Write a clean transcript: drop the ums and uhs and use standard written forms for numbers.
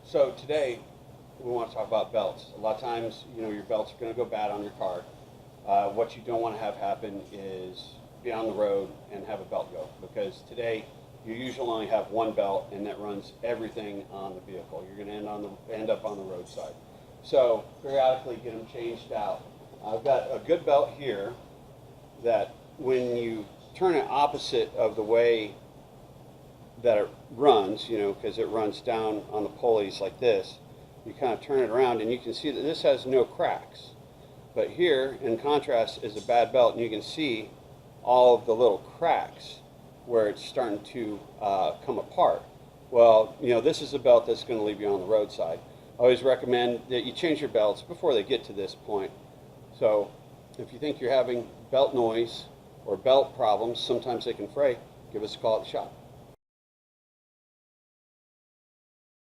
So today we want to talk about belts. A lot of times, your belts are going to go bad on your car. What you don't want to have happen is be on the road and have a belt go, because today you usually only have one belt and that runs everything on the vehicle. You're going to end up on the roadside. So periodically get them changed out. I've got a good belt here that when you turn it opposite of the way that it runs, because it runs down on the pulleys like this, you kind of turn it around and you can see that this has no cracks. But here, in contrast, is a bad belt, and you can see all of the little cracks where it's starting to come apart. Well, this is a belt that's going to leave you on the roadside. I always recommend that you change your belts before they get to this point. So if you think you're having belt noise or belt problems, sometimes they can fray, give us a call at the shop.